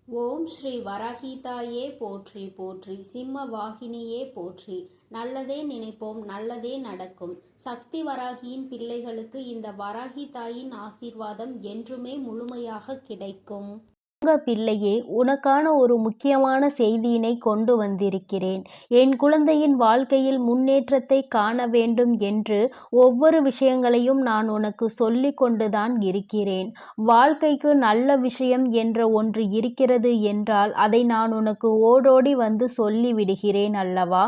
ஓம் ஸ்ரீ வராகிதாயே போற்றி போற்றி, சிம்ம வாகினியே போற்றி. நல்லதே நினைப்போம், நல்லதே நடக்கும். சக்தி வராகியின் பிள்ளைகளுக்கு இந்த வராகி தாயின் ஆசீர்வாதம் என்றுமே முழுமையாக கிடைக்கும். பிள்ளையே, உனக்கான ஒரு முக்கியமான செய்தியினை கொண்டு வந்திருக்கிறேன். என் குழந்தையின் வாழ்க்கையில் முன்னேற்றத்தை காண வேண்டும் என்று ஒவ்வொரு விஷயங்களையும் நான் உனக்கு சொல்லி கொண்டுதான் இருக்கிறேன். வாழ்க்கைக்கு நல்ல விஷயம் என்ற ஒன்று இருக்கிறது என்றால் அதை நான் உனக்கு ஓடோடி வந்து சொல்லி விடுகிறேன் அல்லவா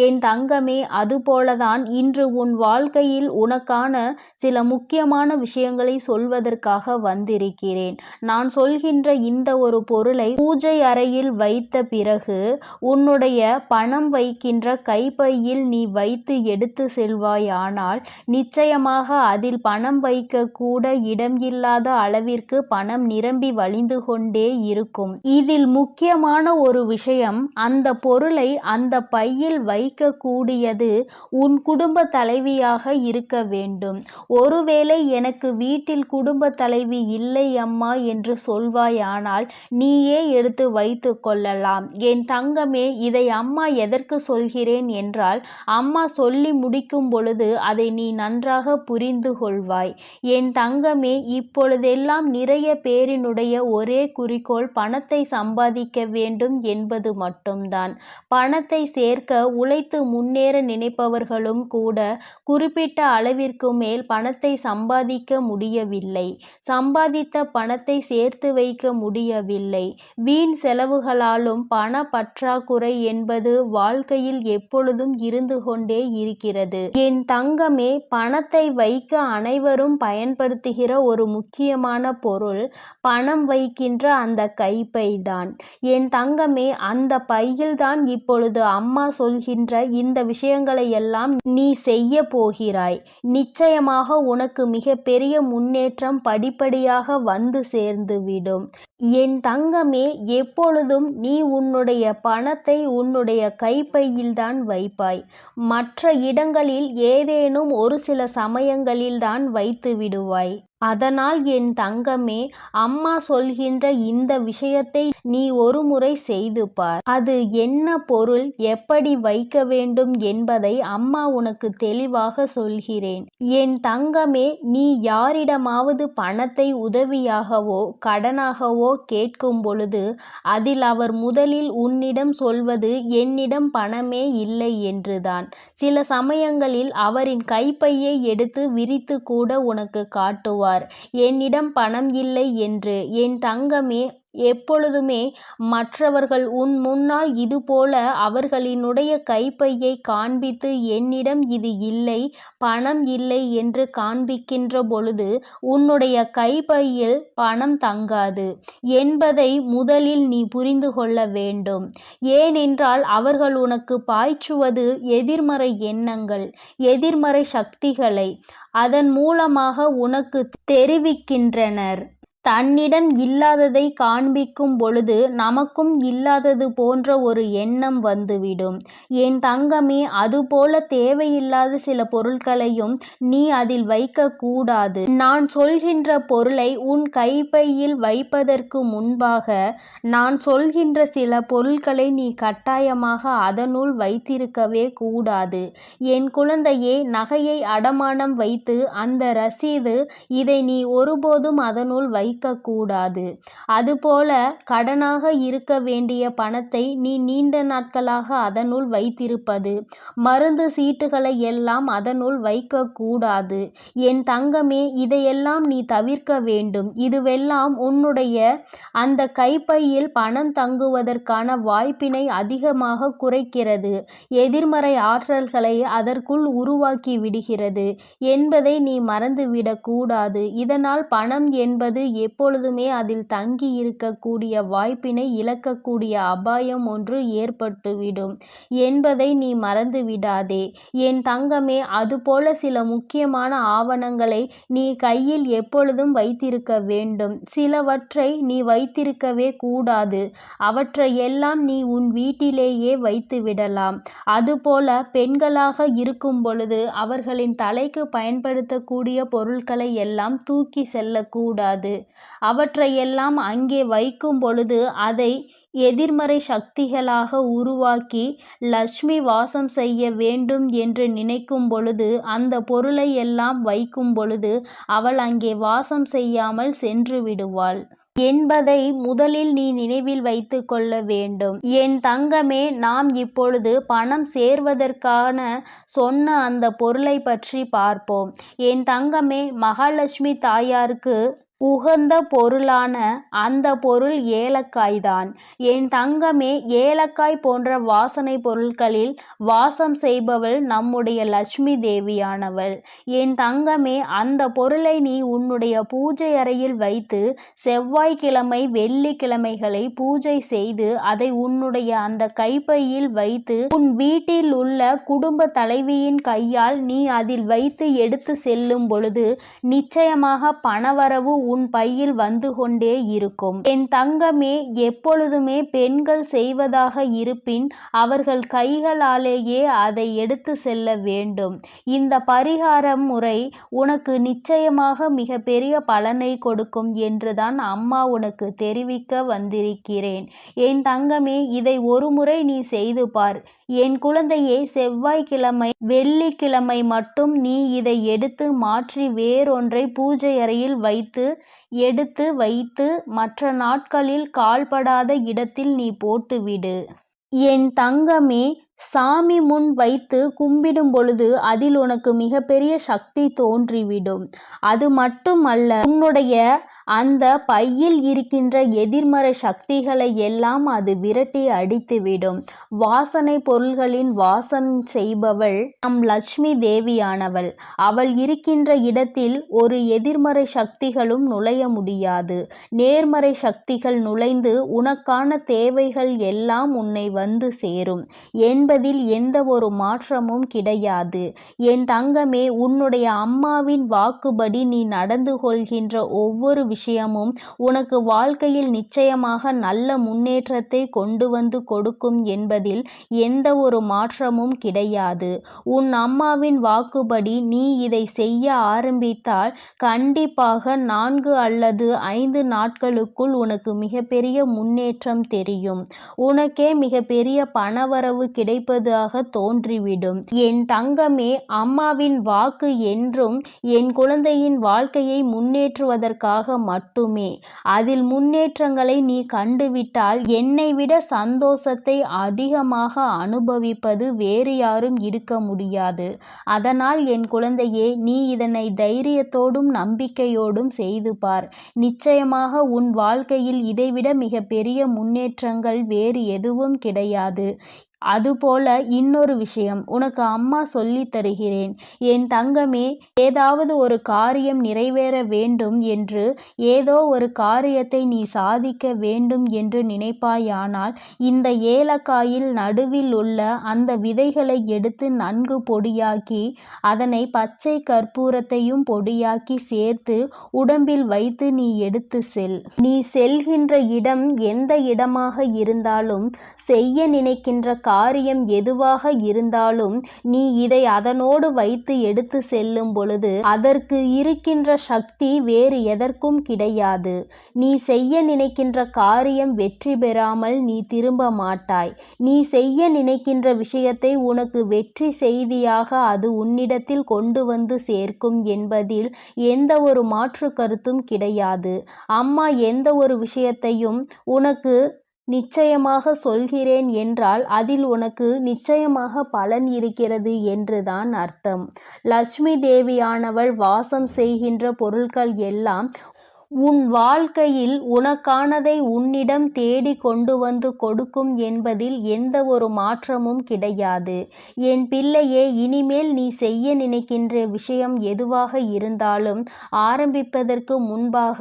என் தங்கமே. அதுபோலதான் இன்று உன் வாழ்க்கையில் உனக்கான சில முக்கியமான விஷயங்களை சொல்வதற்காக வந்திருக்கிறேன். நான் சொல்கின்ற இந்த ஒரு பொருளை பூஜை அறையில் வைத்த பிறகு உன்னுடைய பணம் வைக்கின்ற கைப்பையில் நீ வைத்து எடுத்து செல்வாயானால் நிச்சயமாக அதில் பணம் வைக்க கூட இடம் இல்லாத அளவிற்கு பணம் நிரம்பி வழிந்து கொண்டே இருக்கும். இதில் முக்கியமான ஒரு விஷயம், அந்த பொருளை அந்த பையில் வைக்க கூடியது உன் குடும்ப தலைவியாக இருக்க வேண்டும். ஒருவேளை எனக்கு வீட்டில் குடும்ப தலைவி இல்லை அம்மா என்று சொல்வாயானால் நீயே எடுத்து வைத்து கொள்ளலாம். என் தங்கமே, இதை அம்மா எதற்கு சொல்கிறேன் என்றால், அம்மா சொல்லி முடிக்கும் பொழுது அதை நீ நன்றாக புரிந்து கொள்வாய். என் தங்கமே, இப்பொழுதெல்லாம் நிறைய பேரினுடைய ஒரே குறிக்கோள் பணத்தை சம்பாதிக்க வேண்டும் என்பது மட்டும்தான். பணத்தை சேர்க்க உழைத்து முன்னேற நினைப்பவர்களும் கூட குறிப்பிட்ட அளவிற்கு மேல் பணத்தை சம்பாதிக்க முடியவில்லை. சம்பாதித்த பணத்தை சேர்த்து வைக்க முடியவில்லை. வீண் செலவுகளாலும் பண பற்றாக்குறை என்பது வாழ்க்கையில் எப்பொழுதும் இருந்து கொண்டே இருக்கிறது. என் தங்கமே, பணத்தை வைக்க அனைவரும் பயன்படுத்துகிற ஒரு முக்கியமான பொருள் பணம் வைக்கின்ற அந்த கைப்பை தான். என் தங்கமே, அந்த பையில்தான் இப்பொழுது அம்மா சொல்கின்ற இந்த விஷயங்களை எல்லாம் நீ செய்ய போகிறாய். நிச்சயமாக உனக்கு மிகப்பெரிய முன்னேற்றம் படிப்படியாக வந்து சேர்ந்துவிடும். என் தங்கமே, எப்பொழுதும் நீ உன்னுடைய பணத்தை உன்னுடைய கைப்பையில்தான் வைப்பாய். மற்ற இடங்களில் ஏதேனும் ஒரு சில சமயங்களில்தான் வைத்து விடுவாய். அதனால் என் தங்கமே, அம்மா சொல்கின்ற இந்த விஷயத்தை நீ ஒரு முறை செய்து பார். அது என்ன பொருள், எப்படி வைக்க வேண்டும் என்பதை அம்மா உனக்கு தெளிவாக சொல்கிறேன். என் தங்கமே, நீ யாரிடமாவது பணத்தை உதவியாகவோ கடனாகவோ கேட்கும் பொழுது அதில் அவர் முதலில் உன்னிடம் சொல்வது என்னிடம் பணமே இல்லை என்றுதான். சில சமயங்களில் அவரின் கைப்பையை எடுத்து விரித்து கூட உனக்கு காட்டுவார், என்னிடம் பணம் இல்லை என்று. என் தங்கமே, எப்பொழுதுமே மற்றவர்கள் உன் முன்னால் இதுபோல அவர்களினுடைய கைப்பையை காண்பித்து என்னிடம் இது இல்லை, பணம் இல்லை என்று காண்பிக்கின்ற பொழுது உன்னுடைய கைப்பையில் பணம் தங்காது என்பதை முதலில் நீ புரிந்து கொள்ள வேண்டும். ஏனென்றால் அவர்கள் உனக்கு பாய்ச்சுவது எதிர்மறை எண்ணங்கள், எதிர்மறை சக்திகளை அதன் மூலமாக உனக்கு தெரிவிக்கின்றனர். தன்னிடம் இல்லாததை காண்பிக்கும் பொழுது நமக்கும் இல்லாதது போன்ற ஒரு எண்ணம் வந்துவிடும். என் தங்கமே, அதுபோல தேவையில்லாத சில பொருட்களையும் நீ அதில் வைக்க கூடாது. நான் சொல்கின்ற பொருளை உன் கைப்பையில் வைப்பதற்கு முன்பாக நான் சொல்கின்ற சில பொருட்களை நீ கட்டாயமாக அதனுள் வைத்திருக்கவே கூடாது. என் குழந்தையே, நகையை அடமானம் வைத்து அந்த ரசீது, இதை நீ ஒருபோதும் அதனுள் வைக்கக்கூடாது. அதுபோல கடனாக இருக்க வேண்டிய பணத்தை நீ நீண்ட நாட்களாக அதனுள் வைத்திருப்பது, மருந்து சீட்டுகளை எல்லாம் அதனுள் வைக்கக்கூடாது. என் தங்கமே, இதையெல்லாம் நீ தவிர்க்க வேண்டும். இதுவெல்லாம் உன்னுடைய அந்த கைப்பையில் பணம் தங்குவதற்கான வாய்ப்பினை அதிகமாக குறைக்கிறது, எதிர்மறை ஆற்றல்களை அதற்குள் உருவாக்கி விடுகிறது என்பதை நீ மறந்துவிடக் கூடாது. இதனால் பணம் என்பது எப்பொழுதுமே அதில் தங்கி இருக்கக்கூடிய வாய்ப்பினை இழக்கக்கூடிய அபாயம் ஒன்று ஏற்பட்டுவிடும் என்பதை நீ மறந்து விடாதே. என் தங்கமே, அதுபோல சில முக்கியமான ஆவணங்களை நீ கையில் எப்பொழுதும் வைத்திருக்க வேண்டும். சிலவற்றை நீ வைத்திருக்கவே கூடாது. அவற்றை எல்லாம் நீ உன் வீட்டிலேயே வைத்து விடலாம். அதுபோல பெண்களாக இருக்கும் பொழுது அவர்களின் தலைக்கு பயன்படுத்தக்கூடிய பொருட்களை எல்லாம் தூக்கி செல்லக்கூடாது. அவற்றையெல்லாம் அங்கே வைக்கும் பொழுது அதை எதிர்மறை சக்திகளாக உருவாக்கி லட்சுமி வாசம் செய்ய வேண்டும் என்று நினைக்கும் பொழுது அந்த பொருளை எல்லாம் வைக்கும் பொழுது அவள் அங்கே வாசம் செய்யாமல் சென்று விடுவாள் என்பதை முதலில் நீ நினைவில் வைத்து கொள்ள வேண்டும். என் தங்கமே, நாம் இப்பொழுது பணம் சேர்வதற்கான சொன்ன அந்த பொருளை பற்றி பார்ப்போம். என் தங்கமே, மகாலட்சுமி தாயாருக்கு உகந்த பொருளான அந்த பொருள் ஏலக்காய் தான். என் தங்கமே, ஏலக்காய் போன்ற வாசனை பொருட்களில் வாசம் செய்பவள் நம்முடைய லட்சுமி தேவியானவள். என் தங்கமே, அந்த பொருளை நீ உன்னுடைய பூஜை அறையில் வைத்து செவ்வாய்க்கிழமை வெள்ளிக்கிழமைகளை பூஜை செய்து அதை உன்னுடைய அந்த கைப்பையில் வைத்து உன் வீட்டில் உள்ள குடும்ப தலைவியின் கையால் நீ அதில் வைத்து எடுத்து செல்லும் பொழுது நிச்சயமாக பணவரவு உன் பையில் வந்து கொண்டே இருக்கும். என் தங்கமே, எப்பொழுதுமே பெண்கள் செய்வதாக இருப்பின் அவர்கள் கைகளாலேயே அதை எடுத்து செல்ல வேண்டும். இந்த பரிகார முறை உனக்கு நிச்சயமாக மிக பெரிய பலனை கொடுக்கும் என்றுதான் அம்மா உனக்கு தெரிவிக்க வந்திருக்கிறேன். என் தங்கமே, இதை ஒரு முறை நீ செய்து பார். என் குழந்தையே, செவ்வாய்க்கிழமை வெள்ளிக்கிழமை மட்டும் நீ இதை எடுத்து மாற்றி வேறொன்றை பூஜை அறையில் எடுத்து வைத்து மற்ற நாட்களில் கால்படாத இடத்தில் நீ போட்டுவிடு. என் தங்கமே, சாமி முன் வைத்து கும்பிடும் பொழுது அதில் உனக்கு மிகப்பெரிய சக்தி தோன்றிவிடும். அது மட்டுமல்ல, உன்னுடைய அந்த பையில் இருக்கின்ற எதிர்மறை சக்திகளை எல்லாம் அது விரட்டி அடித்துவிடும். வாசனை பொருள்களின் வாசம் செய்பவள் நம் லட்சுமி தேவியானவள். அவள் இருக்கின்ற இடத்தில் ஒரு எதிர்மறை சக்திகளும் நுழைய முடியாது. நேர்மறை சக்திகள் நுழைந்து உனக்கான தேவைகள் எல்லாம் உன்னை வந்து சேரும் என்பதில் எந்த ஒரு மாற்றமும் கிடையாது. என் தங்கமே, உன்னுடைய அம்மாவின் வாக்குப்படி நீ நடந்து கொள்கின்ற ஒவ்வொரு விஷயமும் உனக்கு வாழ்க்கையில் நிச்சயமாக நல்ல முன்னேற்றத்தை கொண்டு வந்து கொடுக்கும் என்பதில் எந்த ஒரு மாற்றமும் கிடையாது. உன் அம்மாவின் வாக்குப்படி நீ இதை செய்ய ஆரம்பித்தால் கண்டிப்பாக 4 அல்லது 5 நாட்களுக்குள் உனக்கு மிகப்பெரிய முன்னேற்றம் தெரியும். உனக்கே மிகப்பெரிய பணவரவு கிடைப்பதாக தோன்றிவிடும். என் தங்கமே, அம்மாவின் வாக்கு என்றும் என் குழந்தையின் வாழ்க்கையை முன்னேற்றுவதற்காக மட்டுமே. அதில் முன்னேற்றங்களை நீ கண்டுவிட்டால் என்னை விட சந்தோஷத்தை அதிகமாக அனுபவிப்பது வேறு யாரும் இருக்க முடியாது. அதனால் என் குழந்தையே, நீ இதனை தைரியத்தோடும் நம்பிக்கையோடும் செய்து பார். நிச்சயமாக உன் வாழ்க்கையில் இதைவிட மிக பெரிய முன்னேற்றங்கள் வேறு எதுவும் கிடையாது. அதுபோல இன்னொரு விஷயம் உனக்கு அம்மா சொல்லி தருகிறேன். என் தங்கமே, ஏதாவது ஒரு காரியம் நிறைவேற வேண்டும் என்று ஏதோ ஒரு காரியத்தை நீ சாதிக்க வேண்டும் என்று நினைப்பாயானால் இந்த ஏலக்காயில் நடுவில் உள்ள அந்த விதைகளை எடுத்து நன்கு பொடியாக்கி அதனை பச்சை கற்பூரத்தையும் பொடியாக்கி சேர்த்து உடம்பில் வைத்து நீ எடுத்து செல். நீ செல்கின்ற இடம் எந்த இடமாக இருந்தாலும், செய்ய நினைக்கின்ற காரியம் எதுவாக இருந்தாலும் நீ இதை அதனோடு வைத்து எடுத்து செல்லும் பொழுது அதற்கு இருக்கின்ற சக்தி வேறு எதற்கும் கிடையாது. நீ செய்ய நினைக்கின்ற காரியம் வெற்றி பெறாமல் நீ திரும்ப மாட்டாய். நீ செய்ய நினைக்கின்ற விஷயத்தை உனக்கு வெற்றி செய்தியாக அது உன்னிடத்தில் கொண்டு வந்து சேர்க்கும் என்பதில் எந்த ஒரு மாற்று கருத்தும் கிடையாது. அம்மா எந்த ஒரு விஷயத்தையும் உனக்கு நிச்சயமாக சொல்கிறேன் என்றால் அதில் உனக்கு நிச்சயமாக பலன் இருக்கிறது என்றுதான் அர்த்தம். லட்சுமி தேவியானவள் வாசம் செய்கின்ற பொருட்கள் எல்லாம் உன் வாழ்க்கையில் உனக்கானதை உன்னிடம் தேடி கொண்டு வந்து கொடுக்கும் என்பதில் எந்த ஒரு மாற்றமும் கிடையாது. என் பிள்ளையே, இனிமேல் நீ செய்ய நினைக்கின்ற விஷயம் எதுவாக இருந்தாலும் ஆரம்பிப்பதற்கு முன்பாக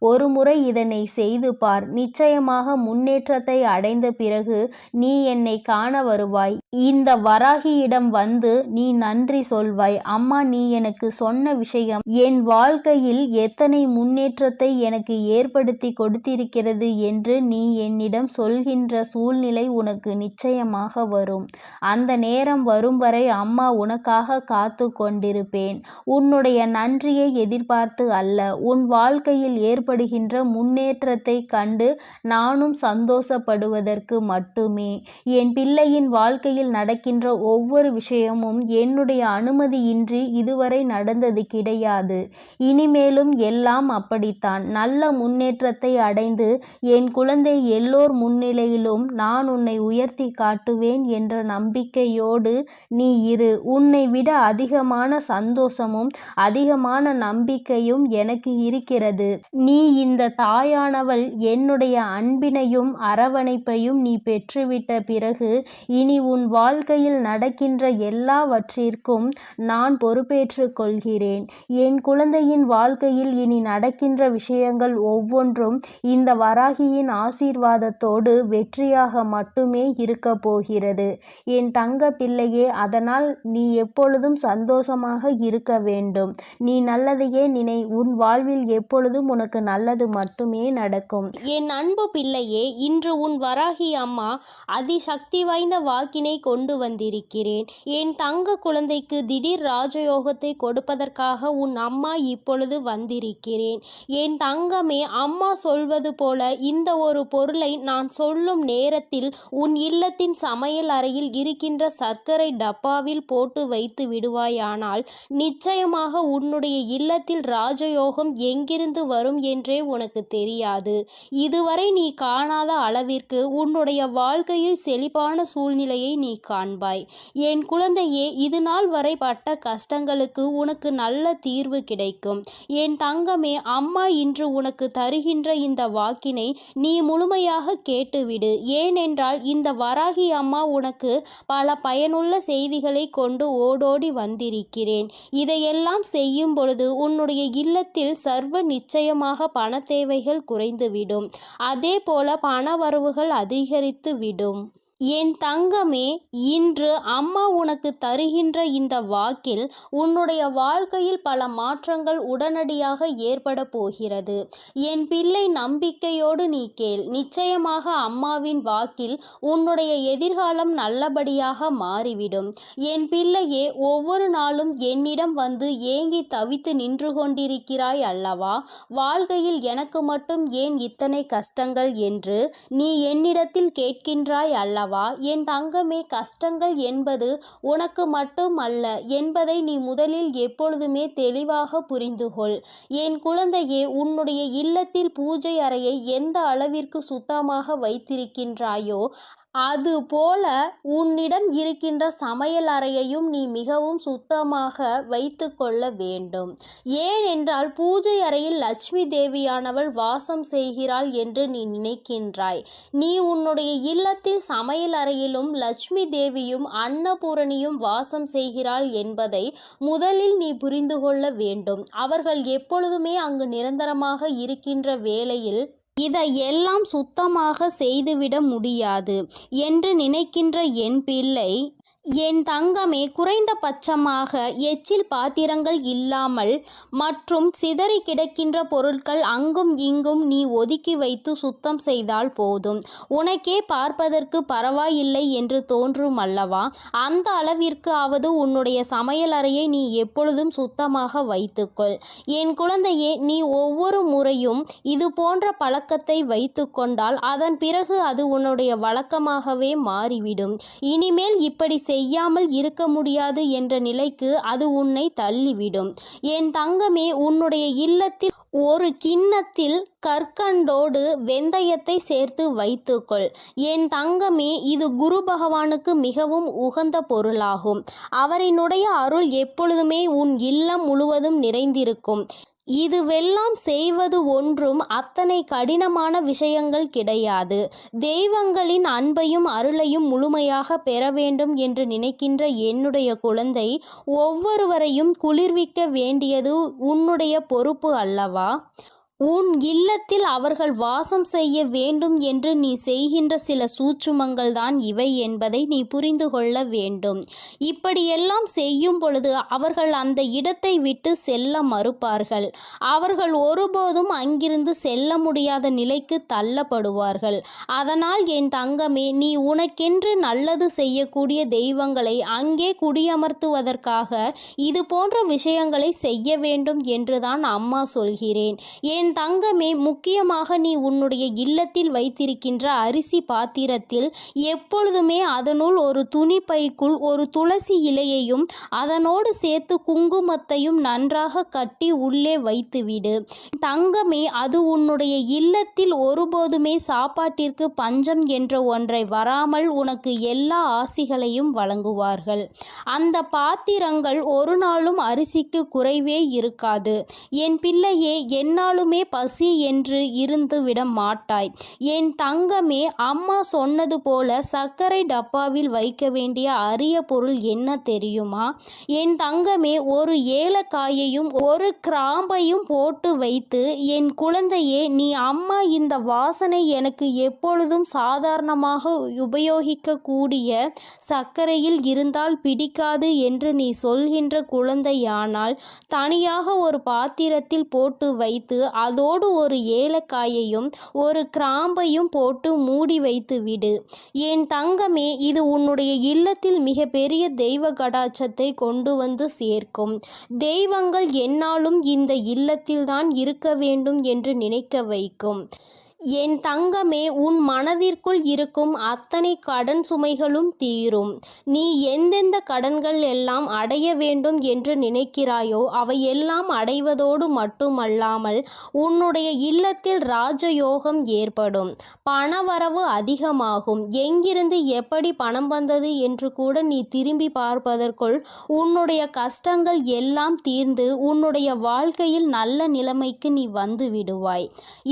ஒரு முறை இதனை செய்து பார். நிச்சயமாக முன்னேற்றத்தை அடைந்த பிறகு நீ என்னை காண வருவாய். இந்த வராகியிடம் வந்து நீ நன்றி சொல்வாய். அம்மா, நீ எனக்கு சொன்ன விஷயம் என் வாழ்க்கையில் எத்தனை முன்னேற்றத்தை முன்னேற்றத்தை எனக்கு ஏற்படுத்தி கொடுத்திருக்கிறது என்று நீ என்னிடம் சொல்கின்ற சூழ்நிலை உனக்கு நிச்சயமாக வரும். அந்த நேரம் வரும் வரை அம்மா உனக்காக காத்து கொண்டிருப்பேன். உன்னுடைய நன்றியை எதிர்பார்த்து அல்ல, உன் வாழ்க்கையில் ஏற்படுகின்ற முன்னேற்றத்தை கண்டு நானும் சந்தோஷப்படுவதற்கு மட்டுமே. என் பிள்ளையின் வாழ்க்கையில் நடக்கின்ற ஒவ்வொரு விஷயமும் என்னுடைய அனுமதியின்றி இதுவரை நடந்தது கிடையாது. இனிமேலும் எல்லாம் அப்படித்தான். நல்ல முன்னேற்றத்தை அடைந்து என் குழந்தை எல்லோர் முன்னிலையிலும் நான் உன்னை உயர்த்தி காட்டுவேன் என்ற நம்பிக்கையோடு நீ இரு. உன்னை விட அதிகமான சந்தோஷமும் அதிகமான நம்பிக்கையும் எனக்கு இருக்கிறது. நீ இந்த தாயானவள் என்னுடைய அன்பினையும் அரவணைப்பையும் நீ பெற்றுவிட்ட பிறகு இனி உன் வாழ்க்கையில் நடக்கின்ற எல்லாவற்றிற்கும் நான் பொறுப்பேற்றுக் கொள்கிறேன். என் குழந்தையின் வாழ்க்கையில் இனி நடக்கின்ற விஷயங்கள் ஒவ்வொன்றும் இந்த வராகியின் ஆசீர்வாதத்தோடு வெற்றியாக மட்டுமே இருக்க போகிறது என் தங்க பிள்ளையே. அதனால் நீ எப்பொழுதும் சந்தோஷமாக இருக்க வேண்டும். நீ நல்லதையே நினை. உன் வாழ்வில் எப்பொழுதும் உனக்கு நல்லது மட்டுமே நடக்கும். என் அன்பு பிள்ளையே, இன்று உன் வராகி அம்மா அதிசக்தி வாய்ந்த வாக்கினை கொண்டு வந்திருக்கிறேன். என் தங்க குழந்தைக்கு திடீர் ராஜயோகத்தை கொடுப்பதற்காக உன் அம்மா இப்பொழுது வந்திருக்கிறேன். என் தங்கமே, அம்மா சொல்வது போல இந்த ஒரு பொருளை நான் சொல்லும் நேரத்தில் உன் இல்லத்தின் சமையல் அறையில் இருக்கின்ற சர்க்கரை டப்பாவில் போட்டு வைத்து விடுவாயானால் நிச்சயமாக உன்னுடைய இல்லத்தில் ராஜயோகம் எங்கிருந்து வரும் என்றே உனக்கு தெரியாது. இதுவரை நீ காணாத அளவிற்கு உன்னுடைய வாழ்க்கையில் செழிப்பான சூழ்நிலையை நீ காண்பாய். என் குழந்தையே, இது நாள் வரை பட்ட கஷ்டங்களுக்கு உனக்கு நல்ல தீர்வு கிடைக்கும். என் தங்கமே, அம்மா இன்று உனக்கு தருகின்ற இந்த வாக்கினை நீ முழுமையாக கேட்டுவிடு. ஏனென்றால் இந்த வராகி அம்மா உனக்கு பல பயனுள்ள செய்திகளை கொண்டு ஓடோடி வந்திருக்கிறேன். இதையெல்லாம் செய்யும் பொழுது உன்னுடைய இல்லத்தில் சர்வ நிச்சயமாக பண தேவைகள் குறைந்துவிடும். அதே போல பண வரவுகள் அதிகரித்து விடும். என் தங்கமே, இன்று அம்மா உனக்கு தருகின்ற இந்த வாக்கில் உன்னுடைய வாழ்க்கையில் பல மாற்றங்கள் உடனடியாக ஏற்பட போகிறது. என் பிள்ளை, நம்பிக்கையோடு நீ கேள். நிச்சயமாக அம்மாவின் வாக்கில் உன்னுடைய எதிர்காலம் நல்லபடியாக மாறிவிடும். என் பிள்ளையே, ஒவ்வொரு நாளும் என்னிடம் வந்து ஏங்கி தவித்து நின்று கொண்டிருக்கிறாய் அல்லவா? வாழ்க்கையில் எனக்கு மட்டும் ஏன் இத்தனை கஷ்டங்கள் என்று நீ என்னிடத்தில் கேட்கின்றாய் அல்லவா? என் தங்கமே, கஷ்டங்கள் என்பது உனக்கு மட்டும் அல்ல என்பதை நீ முதலில் எப்பொழுதுமே தெளிவாக புரிந்துகொள். என் குழந்தையே, உன்னுடைய இல்லத்தில் பூஜை அறையை எந்த அளவிற்கு சுத்தமாக வைத்திருக்கின்றாயோ அதுபோல உன்னிடம் இருக்கின்ற சமையல் அறையையும் நீ மிகவும் சுத்தமாக வைத்து கொள்ள வேண்டும். ஏனென்றால் பூஜை அறையில் லட்சுமி தேவியானவள் வாசம் செய்கிறாள் என்று நீ நினைக்கின்றாய். நீ உன்னுடைய இல்லத்தில் சமையல் அறையிலும் லட்சுமி தேவியும் அன்னபூரணியும் வாசம் செய்கிறாள் என்பதை முதலில் நீ புரிந்து கொள்ள வேண்டும். அவர்கள் எப்பொழுதுமே அங்கு நிரந்தரமாக இருக்கின்ற வேளையில் இதையெல்லாம் சுத்தமாக செய்துவிட முடியாது என்று நினைக்கின்ற என் பிள்ளை, என் தங்கமே, குறைந்தபட்சமாக எச்சில் பாத்திரங்கள் இல்லாமல் மற்றும் சிதறி கிடக்கின்ற பொருட்கள் அங்கும் இங்கும் நீ ஒதுக்கி வைத்து சுத்தம் செய்தால் போதும். உனக்கே பார்ப்பதற்கு பரவாயில்லை என்று தோன்றும் அல்லவா? அந்த அளவிற்கு ஆவது உன்னுடைய சமையல் அறையை நீ எப்பொழுதும் சுத்தமாக வைத்துக்கொள். என் குழந்தையே, நீ ஒவ்வொரு முறையும் இது போன்ற பழக்கத்தை வைத்து கொண்டால் அதன் பிறகு அது உன்னுடைய வழக்கமாகவே மாறிவிடும். இனிமேல் இப்படி செய்யாமல் இருக்க முடியாது என்ற நிலைக்கு அது உன்னை தள்ளிவிடும். என் தங்கமே, உன்னுடைய இல்லத்தில் ஒரு கிண்ணத்தில் கற்கண்டோடு வெந்தயத்தை சேர்த்து வைத்துக்கொள். என் தங்கமே, இது குரு பகவானுக்கு மிகவும் உகந்த பொருளாகும். அவரினுடைய அருள் எப்பொழுதுமே உன் இல்லம் முழுவதும் நிறைந்திருக்கும். இதுவெல்லாம் செய்வது ஒன்றும் அத்தனை கடினமான விஷயங்கள் கிடையாது. தெய்வங்களின் அன்பையும் அருளையும் முழுமையாக பெற வேண்டும் என்று நினைக்கின்ற என்னுடைய குழந்தை, ஒவ்வொருவரையும் குளிர்விக்க வேண்டியது உன்னுடைய பொறுப்பு அல்லவா? உன் இல்லத்தில் அவர்கள் வாசம் செய்ய வேண்டும் என்று நீ செய்கின்ற சில சூட்சுமங்கள் தான் இவை என்பதை நீ புரிந்து கொள்ள வேண்டும். இப்படியெல்லாம் செய்யும் பொழுது அவர்கள் அந்த இடத்தை விட்டு செல்ல மறுப்பார்கள். அவர்கள் ஒருபோதும் அங்கிருந்து செல்ல முடியாத நிலைக்கு தள்ளப்படுவார்கள். அதனால் என் தங்கமே, நீ உனக்கென்று நல்லது செய்யக்கூடிய தெய்வங்களை அங்கே குடியமர்த்துவதற்காக இது போன்ற விஷயங்களை செய்ய வேண்டும் என்றுதான் அம்மா சொல்கிறேன். என் தங்கமே, முக்கியமாக நீ உன்னுடைய இல்லத்தில் வைத்திருக்கின்ற அரிசி பாத்திரத்தில் எப்பொழுதுமே அதனுள் ஒரு துணி பைக்குள் ஒரு துளசி இலையையும் அதனோடு சேர்த்து குங்குமத்தையும் நன்றாக கட்டி உள்ளே வைத்துவிடு. தங்கமே, அது உன்னுடைய இல்லத்தில் ஒருபோதுமே சாப்பாட்டிற்கு பஞ்சம் என்ற ஒன்றை வராமல் உனக்கு எல்லா ஆசிகளையும் வழங்குவார்கள். அந்த பாத்திரங்கள் ஒரு நாளும் அரிசிக்கு குறைவே இருக்காது. என் பிள்ளையே, என்னாலுமே பசி என்று இருந்து விட மாட்டாய். என் தங்கமே, அம்மா சொன்னது போல சர்க்கரை டப்பாவில் வைக்க வேண்டிய அரிய பொருள் என்ன தெரியுமா? என் தங்கமே, ஒரு ஏலக்காயையும் ஒரு கிராம்பையும் போட்டு வைத்து, என் குழந்தையே, நீ அம்மா இந்த வாசனை எனக்கு எப்பொழுதும் சாதாரணமாக உபயோகிக்கக்கூடிய சர்க்கரையில் இருந்தால் பிடிக்காது என்று நீ சொல்கின்ற குழந்தையானால் தனியாக ஒரு பாத்திரத்தில் போட்டு வைத்து அதோடு ஒரு ஏலக்காயையும் ஒரு கிராம்பையும் போட்டு மூடி வைத்து விடு. என் தங்கமே, இது உன்னுடைய இல்லத்தில் மிகப்பெரிய தெய்வ கடாட்சத்தை கொண்டு வந்து சேர்க்கும். தெய்வங்கள் என்னாலும் இந்த இல்லத்தில்தான் இருக்க வேண்டும் என்று நினைக்க வைக்கும். என் தங்கமே, உன் மனதிற்குள் இருக்கும் அத்தனை கடன் சுமைகளும் தீரும். நீ எந்தெந்த கடன்கள் எல்லாம் அடைய வேண்டும் என்று நினைக்கிறாயோ அவையெல்லாம் அடைவதோடு மட்டுமல்லாமல் உன்னுடைய இல்லத்தில் ராஜயோகம் ஏற்படும். பணவரவு அதிகமாகும். எங்கிருந்து எப்படி பணம் வந்தது என்று கூட நீ திரும்பி பார்ப்பதற்குள் உன்னுடைய கஷ்டங்கள் எல்லாம் தீர்ந்து உன்னுடைய வாழ்க்கையில் நல்ல நிலைமைக்கு நீ வந்து விடுவாய்.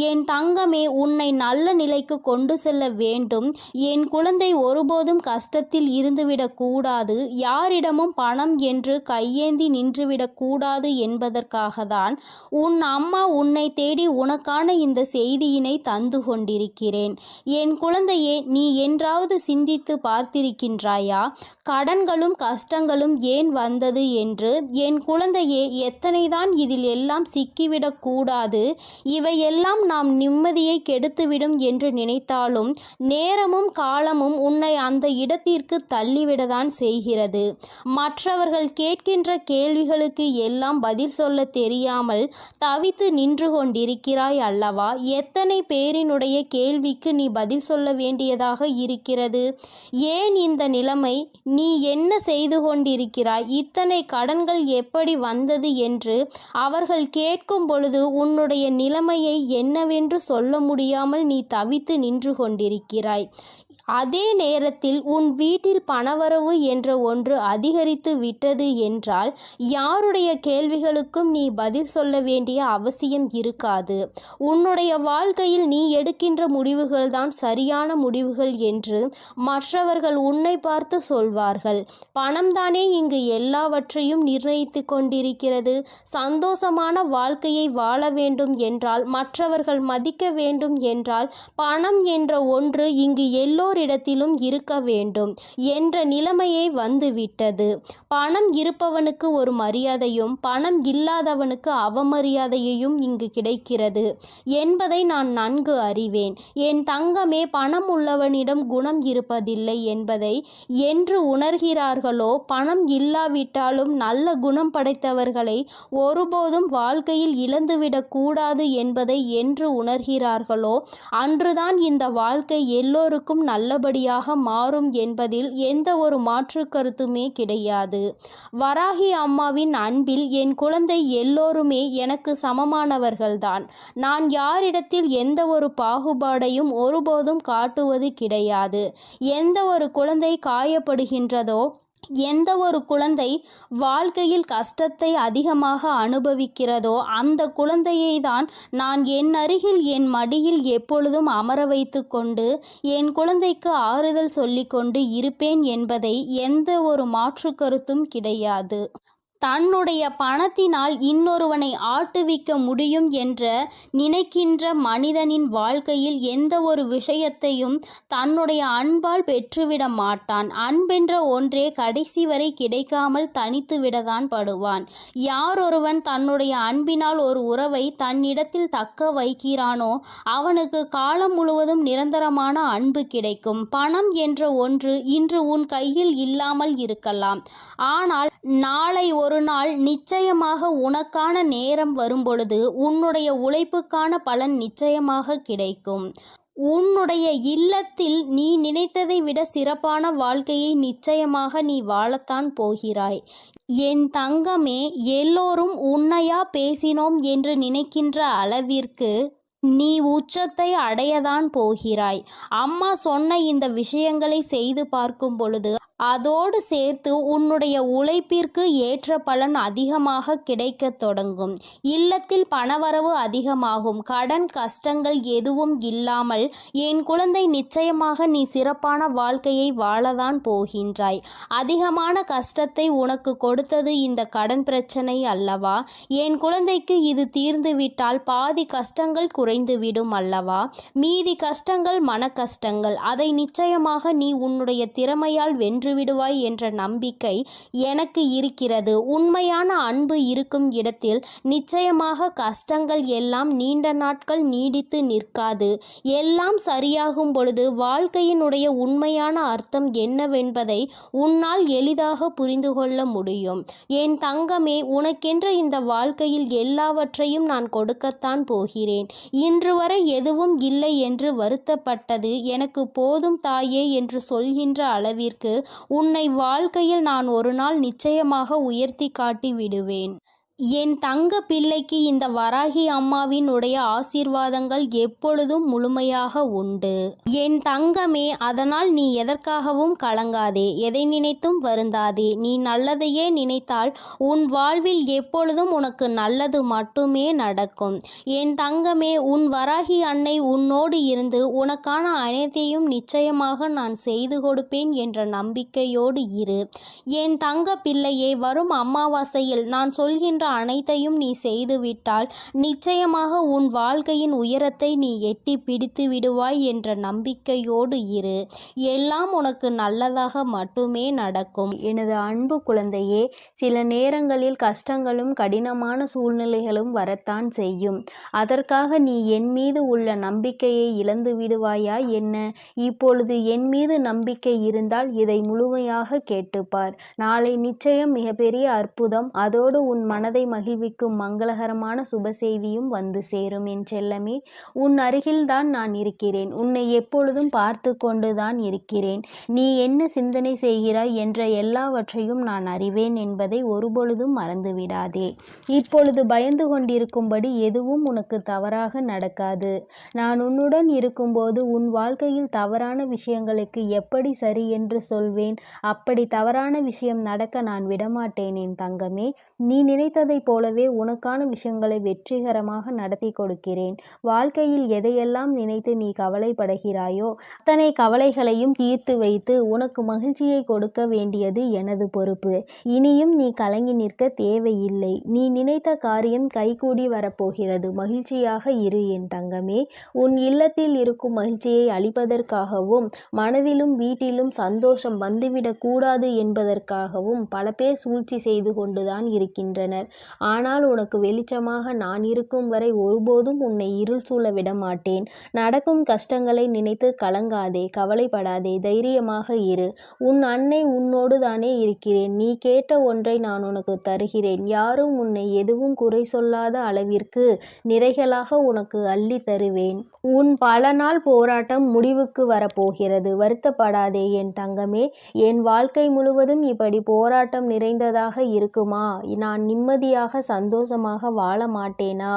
என் தங்கமே, உன்னை நல்ல நிலைக்கு கொண்டு செல்ல வேண்டும். என் குழந்தை ஒருபோதும் கஷ்டத்தில் இருந்துவிடக் கூடாது. யாரிடமும் பணம் என்று கையேந்தி நின்றுவிடக் கூடாது என்பதற்காக தான் உன் அம்மா உன்னை தேடி உனக்கான இந்த செய்தியினை தந்து கொண்டிருக்கிறேன். என் குழந்தையே, நீ என்றாவது சிந்தித்து பார்த்திருக்கின்றாயா? கடன்களும் கஷ்டங்களும் ஏன் வந்தது என்று? என் குழந்தையே, எத்தனைதான் இதில் எல்லாம் சிக்கிவிடக் கூடாது. இவையெல்லாம் நாம் நிம்மதியை கெடுத்துவிடும் என்று நினைத்தாலும் நேரமும் காலமும் உன்னை அந்த இடத்திற்கு தள்ளிவிடதான் செய்கிறது. மற்றவர்கள் கேட்கின்ற கேள்விகளுக்கு எல்லாம் பதில் சொல்ல தெரியாமல் தவித்து நின்று கொண்டிருக்கிறாய் அல்லவா? எத்தனை பேரினுடைய கேள்விக்கு நீ பதில் சொல்ல வேண்டியதாக இருக்கிறது? ஏன் இந்த நிலைமை? நீ என்ன செய்து கொண்டிருக்கிறாய்? இத்தனை கடன்கள் எப்படி வந்தது என்று அவர்கள் கேட்கும் பொழுது உன்னுடைய நிலைமையை என்னவென்று சொல்ல முடியாமல் நீ தவித்து நின்று கொண்டிருக்கிறாய். அதே நேரத்தில் உன் வீட்டில் பணவரவு என்ற ஒன்று அதிகரித்து விட்டது என்றால் யாருடைய கேள்விகளுக்கும் நீ பதில் சொல்ல வேண்டிய அவசியம் இருக்காது. உன்னுடைய வாழ்க்கையில் நீ எடுக்கின்ற முடிவுகள் தான் சரியான முடிவுகள் என்று மற்றவர்கள் உன்னை பார்த்து சொல்வார்கள். பணம்தானே இங்கு எல்லாவற்றையும் நிர்ணயித்து கொண்டிருக்கிறது. சந்தோஷமான வாழ்க்கையை வாழ வேண்டும் என்றால், மற்றவர்கள் மதிக்க வேண்டும் என்றால், பணம் என்ற ஒன்று இங்கு இடத்திலும் இருக்க வேண்டும் என்ற நிலைமையை வந்துவிட்டது. பணம் இருப்பவனுக்கு ஒரு மரியாதையும் பணம் இல்லாதவனுக்கு அவமரியாதையையும் இங்கு கிடைக்கிறது என்பதை நான் நன்கு அறிவேன். என் தங்கமே, பணம் உள்ளவனிடம் குணம் இருப்பதில்லை என்பதை என்று உணர்கிறார்களோ, பணம் இல்லாவிட்டாலும் நல்ல குணம் படைத்தவர்களை ஒருபோதும் வாழ்க்கையில் இழந்துவிடக் கூடாது என்பதை என்று உணர்கிறார்களோ அன்றுதான் இந்த வாழ்க்கை எல்லோருக்கும் நல்லபடியாக மாறும் என்பதில் எந்த ஒரு மாற்று கருத்துமே கிடையாது. வராகி அம்மாவின் அன்பில் என் குழந்தை எல்லோருமே எனக்கு சமமானவர்கள்தான். நான் யாரிடத்தில் எந்த ஒரு பாகுபாடையும் ஒருபோதும் காட்டுவது கிடையாது. எந்த ஒரு குழந்தை காயப்படுகின்றதோ, எந்த ஒரு குழந்தை வாழ்க்கையில் கஷ்டத்தை அதிகமாக அனுபவிக்கிறதோ அந்த குழந்தையை தான் நான் என் அருகில் என் மடியில் எப்பொழுதும் அமர வைத்து கொண்டு என் குழந்தைக்கு ஆறுதல் சொல்லிக்கொண்டு இருப்பேன் என்பதை எந்த ஒரு மாற்று கருத்தும் கிடையாது. தன்னுடைய பணத்தினால் இன்னொருவனை ஆட்டுவிக்க முடியும் என்ற நினைக்கின்ற மனிதனின் வாழ்க்கையில் எந்த ஒரு விஷயத்தையும் தன்னுடைய அன்பால் பெற்றுவிட மாட்டான். அன்பென்ற ஒன்றே கடைசி வரை கிடைக்காமல் தனித்து விடத்தான் படுவான். யாரொருவன் தன்னுடைய அன்பினால் ஒரு உறவை தன்னிடத்தில் தக்க வைக்கிறானோ அவனுக்கு காலம் முழுவதும் நிரந்தரமான அன்பு கிடைக்கும். பணம் என்ற ஒன்று இன்று உன் கையில் இல்லாமல் இருக்கலாம், ஆனால் நாளை ஒரு நாள் நிச்சயமாக உனக்கான நேரம் வரும்பொழுது உன்னுடைய உழைப்புக்கான பலன் நிச்சயமாக கிடைக்கும். உன்னுடைய இல்லத்தில் நீ நினைத்ததை விட சிறப்பான வாழ்க்கையை நிச்சயமாக நீ வாழத்தான் போகிறாய். என் தங்கமே, எல்லோரும் உன்னையா பேசினோம் என்று நினைக்கின்ற அளவிற்கு நீ உச்சத்தை அடையதான் போகிறாய். அம்மா சொன்ன இந்த விஷயங்களை செய்து பார்க்கும் பொழுது அதோடு சேர்த்து உன்னுடைய உழைப்பிற்கு ஏற்ற பலன் அதிகமாக கிடைக்கத் தொடங்கும். இல்லத்தில் பணவரவு அதிகமாகும். கடன் கஷ்டங்கள் எதுவும் இல்லாமல் என் குழந்தை நிச்சயமாக நீ சிறப்பான வாழ்க்கையை வாழதான் போகின்றாய். அதிகமான கஷ்டத்தை உனக்கு கொடுத்தது இந்த கடன் பிரச்சனை அல்லவா? என் குழந்தைக்கு இது தீர்ந்துவிட்டால் பாதி கஷ்டங்கள் குறைந்துவிடும் அல்லவா? மீதி கஷ்டங்கள் மன கஷ்டங்கள். அதை நிச்சயமாக நீ உன்னுடைய திறமையால் வென்று விடுவாய் என்ற நம்பிக்கை எனக்கு இருக்கிறது. உண்மையான அன்பு இருக்கும் இடத்தில் நிச்சயமாக கஷ்டங்கள் எல்லாம் நீண்ட நாட்கள் நீடித்து நிற்காது. எல்லாம் சரியாகும் பொழுது வாழ்க்கையினுடைய உண்மையான அர்த்தம் என்னவென்பதை உன்னால் எளிதாக புரிந்து கொள்ள முடியும். என் தங்கமே, உனக்கென்ற இந்த வாழ்க்கையில் எல்லாவற்றையும் நான் கொடுக்கத்தான் போகிறேன். இன்று வரை எதுவும் இல்லை என்று வருத்தப்பட்டது எனக்கு போதும் தாயே என்று சொல்கின்ற அளவிற்கு உன்னை வாழ்க்கையில் நான் ஒரு நாள் நிச்சயமாக உயர்த்தி காட்டி விடுவேன். என் தங்க பிள்ளைக்கு இந்த வராகி அம்மாவின் உடைய ஆசீர்வாதங்கள் எப்பொழுதும் முழுமையாக உண்டு. என் தங்கமே, அதனால் நீ எதற்காகவும் கலங்காதே, எதை நினைத்தும் வருந்தாதே. நீ நல்லதையே நினைத்தால் உன் வாழ்வில் எப்பொழுதும் உனக்கு நல்லது மட்டுமே நடக்கும். என் தங்கமே, உன் வராகி அன்னை உன்னோடு இருந்து உனக்கான அனைத்தையும் நிச்சயமாக நான் செய்து கொடுப்பேன் என்ற நம்பிக்கையோடு இரு. என் தங்க பிள்ளையே, வரும் அமாவாசையில் நான் சொல்கின்ற அனைத்தையும் நீ செய்துவிட்டால் நிச்சயமாக உன் வாழ்க்கையின் உயரத்தை நீ எட்டி பிடித்து விடுவாய் என்ற நம்பிக்கையோடு இரு. எல்லாம் உனக்கு நல்லதாக மட்டுமே நடக்கும். எனது அன்பு குழந்தையே, சில நேரங்களில் கஷ்டங்களும் கடினமான சூழ்நிலைகளும் வரத்தான் செய்யும். அதற்காக நீ என் மீது உள்ள நம்பிக்கையை இழந்து விடுவாயா என்ன? இப்பொழுது என் மீது நம்பிக்கை இருந்தால் இதை முழுமையாக கேட்டுப்பார். நாளை நிச்சயம் மிகப்பெரிய அற்புதம், அதோடு உன் மனதை மகிழ்விக்கும் மங்களகரமான சுப செய்தியும் வந்து சேரும். என் செல்லமே, உன் அருகில்தான் நான் இருக்கிறேன். உன்னை எப்பொழுதும் பார்த்து கொண்டுதான் இருக்கிறேன். நீ என்ன சிந்தனை செய்கிறாய் என்ற எல்லாவற்றையும் நான் அறிவேன் என்பதை ஒருபொழுதும் மறந்துவிடாதே. இப்பொழுது பயந்து கொண்டிருக்கும்படி எதுவும் உனக்கு தவறாக நடக்காது. நான் உன்னுடன் இருக்கும்போது உன் வாழ்க்கையில் தவறான விஷயங்களுக்கு எப்படி சரி என்று சொல்வேன்? அப்படி தவறான விஷயம் நடக்க நான் விடமாட்டேன். என் தங்கமே, நீ நினைத்ததைப் போலவே உனக்கான விஷயங்களை வெற்றிகரமாக நடத்தி கொடுக்கிறேன். வாழ்க்கையில் எதையெல்லாம் நினைத்து நீ கவலைப்படுகிறாயோ அத்தனை கவலைகளையும் தீர்த்து வைத்து உனக்கு மகிழ்ச்சியை கொடுக்க வேண்டியது எனது பொறுப்பு. இனியும் நீ கலங்கி நிற்க தேவையில்லை. நீ நினைத்த காரியம் கைகூடி வரப்போகிறது. மகிழ்ச்சியாக இரு என் தங்கமே. உன் இல்லத்தில் இருக்கும் மகிழ்ச்சியை அளிப்பதற்காகவும் மனதிலும் வீட்டிலும் சந்தோஷம் வந்துவிடக் கூடாது என்பதற்காகவும் பல பேர் சூழ்ச்சி செய்து கொண்டுதான் இருக்கின்றனர். ஆனால் உனக்கு வெளிச்சமாக நான் இருக்கும் வரை ஒருபோதும் உன்னை இருள் சூழ விட மாட்டேன். நடக்கும் கஷ்டங்களை நினைத்து கலங்காதே, கவலைப்படாதே, தைரியமாக இரு. உன் அன்னை உன்னோடு தானே இருக்கிறேன். நீ கேட்ட ஒன்றை நான் உனக்கு தருகிறேன். யாரும் உன்னை எதுவும் குறை சொல்லாத அளவிற்கு நிறைகளாக உனக்கு அள்ளி தருவேன். உன் பல நாள் போராட்டம் முடிவுக்கு வரப்போகிறது. வருத்தப்படாதே என் தங்கமே. என் வாழ்க்கை முழுவதும் இப்படி போராட்டம் நிறைந்ததாக இருக்குமா? நான் நிம்மதி நிம்மதியாக சந்தோஷமாக வாழ மாட்டேனா?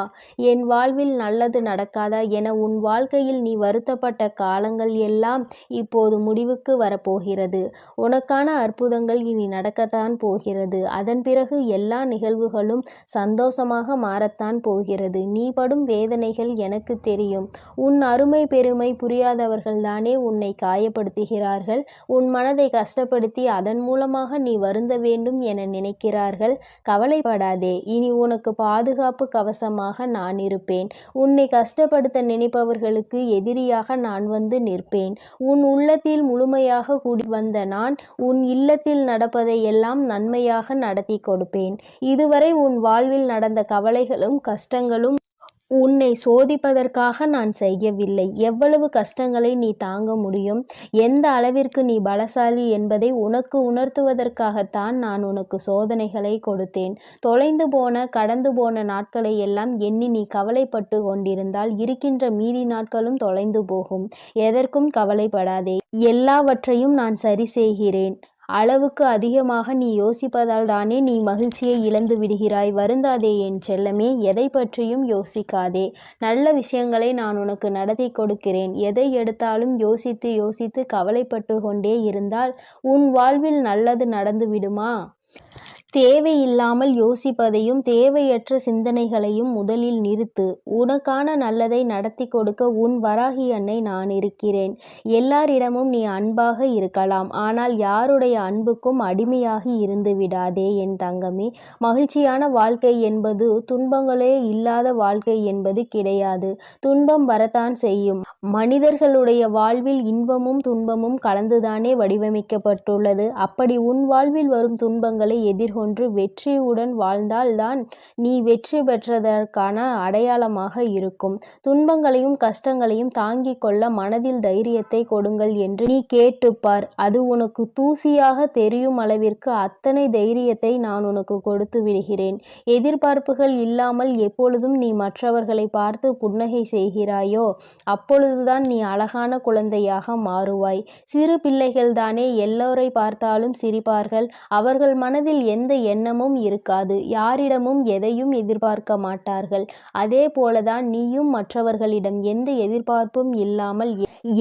என் வாழ்வில் நல்லது நடக்காதா என உன் வாழ்க்கையில் நீ வருத்தப்பட்ட காலங்கள் எல்லாம் இப்போது முடிவுக்கு வரப்போகிறது. உனக்கான அற்புதங்கள் இனி நடக்கத்தான் போகிறது. அதன் பிறகு எல்லா நிகழ்வுகளும் சந்தோஷமாக மாறத்தான் போகிறது. நீ படும் வேதனைகள் எனக்கு தெரியும். உன் அருமை பெருமை புரியாதவர்கள்தானே உன்னை காயப்படுத்துகிறார்கள். உன் மனதை கஷ்டப்படுத்தி அதன் மூலமாக நீ வருந்த வேண்டும் என நினைக்கிறார்கள். கவலைப்படாதே, இனி உனக்கு பாதுகாப்பு கவசமாக நான் இருப்பேன். உன்னை கஷ்டப்படுத்த நினைப்பவர்களுக்கு எதிரியாக நான் வந்து நிற்பேன். உன் உள்ளத்தில் முழுமையாக குடி வந்த நான் உன் இல்லத்தில் நடப்பதை எல்லாம் நன்மையாக நடத்தி கொடுப்பேன். இதுவரை உன் வாழ்வில் நடந்த கவலைகளும் கஷ்டங்களும் உன்னை சோதிப்பதற்காக நான் செய்யவில்லை. எவ்வளவு கஷ்டங்களை நீ தாங்க முடியும், எந்த அளவிற்கு நீ பலசாலி என்பதை உனக்கு உணர்த்துவதற்காகத்தான் நான் உனக்கு சோதனைகளை கொடுத்தேன். தொலைந்து போன கடந்து போன நாட்களை எல்லாம் எண்ணி நீ கவலைப்பட்டு கொண்டிருந்தால் இருக்கின்ற மீதி நாட்களும் தொலைந்து போகும். எதற்கும் கவலைப்படாதே, எல்லாவற்றையும் நான் சரி செய்கிறேன். அளவுக்கு அதிகமாக நீ யோசிப்பதால் தானே நீ மகிழ்ச்சியை இழந்து விடுகிறாய். வருந்தாதே என் செல்லமே, எதை பற்றியும் யோசிக்காதே. நல்ல விஷயங்களை நான் உனக்கு நடத்தி கொடுக்கிறேன். எதை எடுத்தாலும் யோசித்து யோசித்து கவலைப்பட்டு கொண்டே இருந்தால் உன் வாழ்வில் நல்லது நடந்து விடுமா? தேவையில்லாமல் யோசிப்பதையும் தேவையற்ற சிந்தனைகளையும் முதலில் நிறுத்து. உனக்கான நல்லதை நடத்தி கொடுக்க உன் வராகி அன்னை நான் இருக்கிறேன். எல்லாரிடமும் நீ அன்பாக இருக்கலாம், ஆனால் யாருடைய அன்புக்கும் அடிமையாகி இருந்து விடாதே என் தங்கமே. மகிழ்ச்சியான வாழ்க்கை என்பது துன்பங்களே இல்லாத வாழ்க்கை என்பது கிடையாது. துன்பம் வரத்தான் செய்யும். மனிதர்களுடைய வாழ்வில் இன்பமும் துன்பமும் கலந்துதானே வடிவமைக்கப்பட்டுள்ளது. அப்படி உன் வாழ்வில் வரும் துன்பங்களை எதிர்கொண்டு வெற்றியுடன் வாழ்ந்தால்தான் நீ வெற்றி பெற்றதற்கான அடையாளமாக இருக்கும். துன்பங்களையும் கஷ்டங்களையும் தாங்கிக் கொள்ள மனதில் தைரியத்தை கொடுங்கள் என்று நீ கேட்டுப்பார். அது உனக்கு தூசியாக தெரியும் அளவிற்கு அத்தனை தைரியத்தை நான் உனக்கு கொடுத்து விடுகிறேன். எதிர்பார்ப்புகள் இல்லாமல் எப்பொழுதும் நீ மற்றவர்களை பார்த்து புன்னகை செய்கிறாயோ அப்பொழுதுதான் நீ அழகான குழந்தையாக மாறுவாய். சிறு பிள்ளைகள்தானே எல்லோரை பார்த்தாலும் சிரிப்பார்கள். அவர்கள் மனதில் எந்த எண்ணமும் இருக்காது. யாரிடமும் எதையும் எதிர்பார்க்க மாட்டார்கள். அதே போலதான் நீயும் மற்றவர்களிடம் எந்த எதிர்பார்ப்பும் இல்லாமல்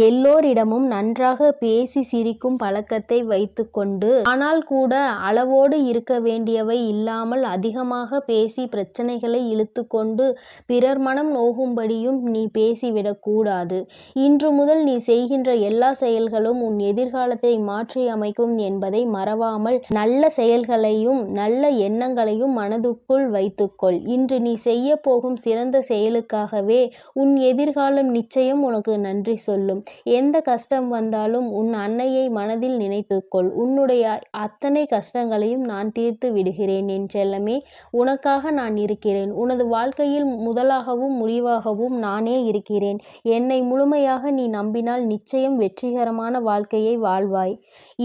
எல்லோரிடமும் நன்றாக பேசி சிரிக்கும் பழக்கத்தை வைத்துக்கொண்டு, ஆனால் கூட அளவோடு இருக்க வேண்டியவை இல்லாமல் அதிகமாக பேசி பிரச்சனைகளை இழுத்துக்கொண்டு பிறர் மனம் நோகும்படியும் நீ பேசிவிடக்கூடாது. இன்று முதல் நீ செய்கின்ற எல்லா செயல்களும் உன் எதிர்காலத்தை மாற்றி அமைக்கும் என்பதை மறவாமல் நல்ல செயல்களையும் நல்ல எண்ணங்களையும் மனதுக்குள் வைத்துக்கொள். இன்று நீ செய்ய போகும் சிறந்த செயலுக்காகவே உன் எதிர்காலம் நிச்சயம் உனக்கு நன்றி சொல்லும். எந்த கஷ்டம் வந்தாலும் உன் அன்னையை மனதில் நினைத்துக்கொள். உன்னுடைய அத்தனை கஷ்டங்களையும் நான் தீர்த்து விடுகிறேன் என் செல்லமே. உனக்காக நான் இருக்கிறேன். உனது வாழ்க்கையில் முதலாகவும் முடிவாகவும் நானே இருக்கிறேன். என்னை முழுமையாக நீ நம்பினால் நிச்சயம் வெற்றிகரமான வாழ்க்கையை வாழ்வாய்.